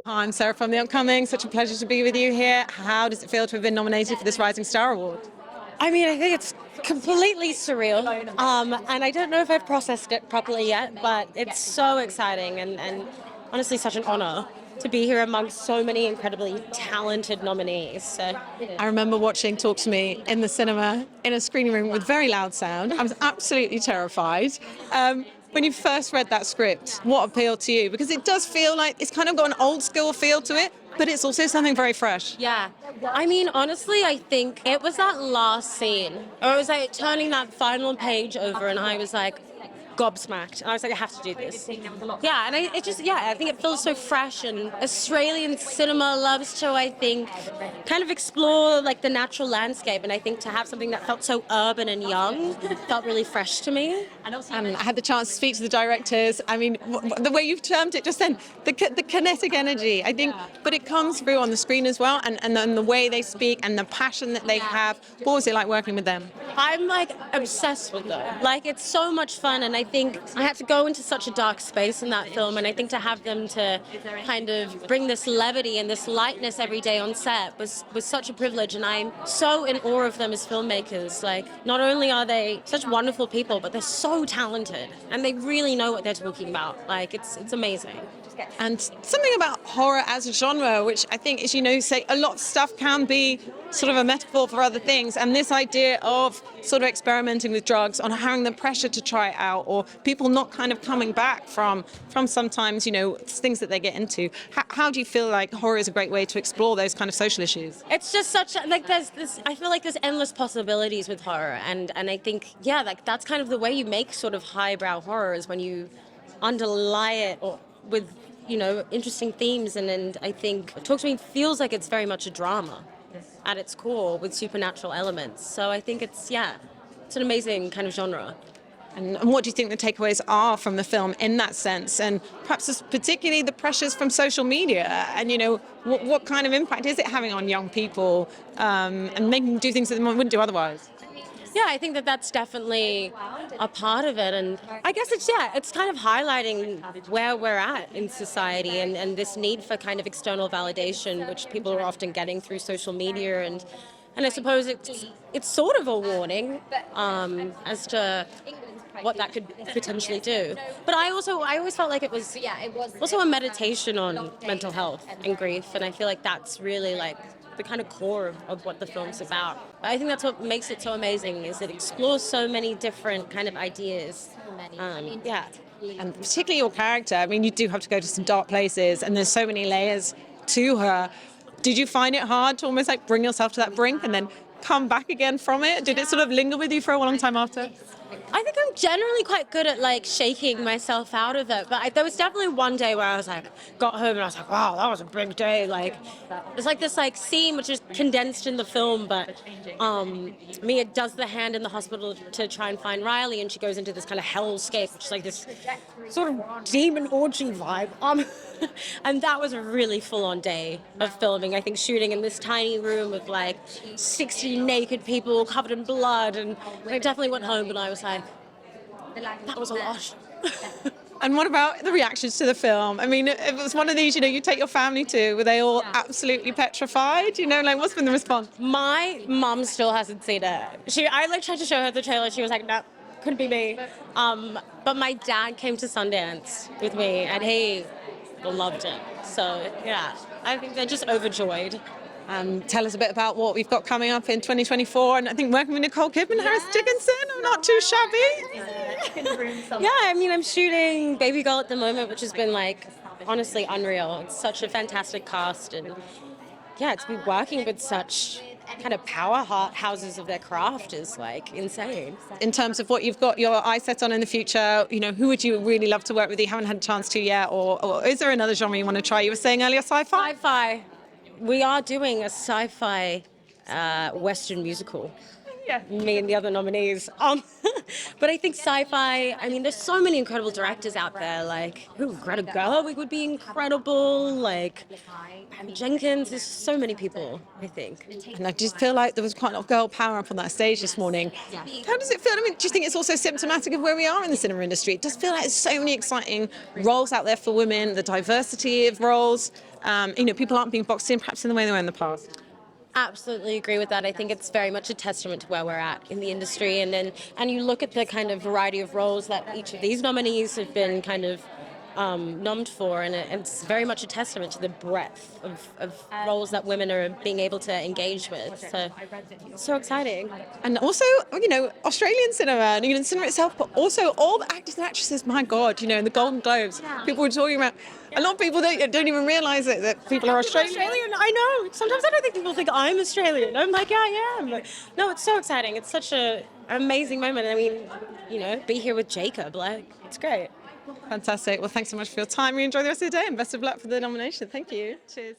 Hi, I'm Sarah from The Upcoming. Such a pleasure to be with you here. How does it feel to have been nominated for this Rising Star Award? I mean, I think it's completely surreal, and I don't know if I've processed it properly yet, but it's so exciting and honestly such an honor to be here amongst so many incredibly talented nominees. So, I remember watching Talk to Me in the cinema in a screening room with very loud sound. I was absolutely terrified. When you first read that script, what appealed to you? Because it does feel like it's kind of got an old school feel to it, but it's also something very fresh. yeah. I mean, honestly, I think it was that last scene. Or it was like turning that final page over, and I was like, gobsmacked. And I was like, I have to do this. Yeah, and I think it feels so fresh, and Australian cinema loves to, I think, kind of explore like the natural landscape, and I think to have something that felt so urban and young felt really fresh to me. And I had the chance to speak to the directors. I mean, the way you've termed it just then, the kinetic energy, I think, but it comes through on the screen as well, and then the way they speak and the passion that they have. What was it like working with them? I'm like obsessed with them. Like, it's so much fun, and I think I had to go into such a dark space in that film, and I think to have them to kind of bring this levity and this lightness every day on set was such a privilege, and I'm so in awe of them as filmmakers. Like, not only are they such wonderful people, but they're so talented, and they really know what they're talking about. Like, it's amazing. And something about horror as a genre, which I think, as you know, say a lot of stuff can be sort of a metaphor for other things. And this idea of sort of experimenting with drugs, on having the pressure to try it out, or people not kind of coming back from sometimes, you know, things that they get into. How do you feel like horror is a great way to explore those kind of social issues? It's just such like there's this. I feel like there's endless possibilities with horror, and I think like that's kind of the way you make sort of highbrow horror, is when you underlie it or with interesting themes, and I think Talk to Me feels like it's very much a drama at its core with supernatural elements. So I think it's an amazing kind of genre. And what do you think the takeaways are from the film in that sense? And perhaps particularly the pressures from social media, and what kind of impact is it having on young people, and making them do things that they wouldn't do otherwise? Yeah, I think that's definitely a part of it, and I guess it's kind of highlighting where we're at in society, and this need for kind of external validation, which people are often getting through social media, and I suppose it's sort of a warning as to what that could potentially do. But I always felt like it was also a meditation on mental health and grief, and I feel like that's really like the kind of core of what the film's about. I think that's what makes it so amazing, is it explores so many different kind of ideas. And particularly your character. I mean, you do have to go to some dark places, and there's so many layers to her. Did you find it hard to almost like bring yourself to that brink and then come back again from it? Did it sort of linger with you for a long time after? I think I'm generally quite good at like shaking myself out of it, but there was definitely one day where I was like, got home and I was like, wow, that was a big day. Like, it's like this like scene which is condensed in the film, but Mia does the hand in the hospital to try and find Riley, and she goes into this kind of hellscape, which is like this sort of demon orgy vibe. And that was a really full-on day of filming. I think shooting in this tiny room with like 60 naked people covered in blood, and I definitely went home and I was like, that was a lot. And what about the reactions to the film? I mean, it was one of these, you take your family to, were they all absolutely petrified? Like, what's been the response? My mum still hasn't seen it. I like tried to show her the trailer. She was like, no, couldn't be me. But my dad came to Sundance with me, and he loved it. So yeah, I think they're just overjoyed. Tell us a bit about what we've got coming up in 2024, and I think working with Nicole Kidman, Harris Dickinson. I'm not too shabby. Yeah, I mean, I'm shooting Baby Girl at the moment, which has been like honestly unreal. It's such a fantastic cast, and to be working with such kind of powerhouses of their craft is like insane. In terms of what you've got your eye set on in the future, who would you really love to work with? You haven't had a chance to yet, or is there another genre you want to try? You were saying earlier sci-fi? Sci-fi. We are doing a sci-fi Western musical. Yeah. me and the other nominees. But I think sci-fi, I mean, there's so many incredible directors out there, like, Greta Gerwig would be incredible, like, Patty Jenkins, there's so many people, I think. And I just feel like there was quite a lot of girl power up on that stage this morning. How does it feel? I mean, do you think it's also symptomatic of where we are in the cinema industry? It does feel like there's so many exciting roles out there for women, the diversity of roles. People aren't being boxed in perhaps in the way they were in the past. Absolutely agree with that. I think it's very much a testament to where we're at in the industry. And you look at the kind of variety of roles that each of these nominees have been kind of nommed for, and it's very much a testament to the breadth of roles that women are being able to engage with. So it's so exciting. And also, Australian cinema, cinema itself, but also all the actors and actresses, my God, in the Golden Globes, people were talking about, a lot of people don't even realise it, that people are Australian. I know. Sometimes I don't think people think I'm Australian. I'm like, yeah, I am. But no, it's so exciting. It's such an amazing moment. I mean, be here with Jacob, like, it's great. Fantastic. Well, thanks so much for your time. We enjoy the rest of the day and best of luck for the nomination. Thank you. Cheers.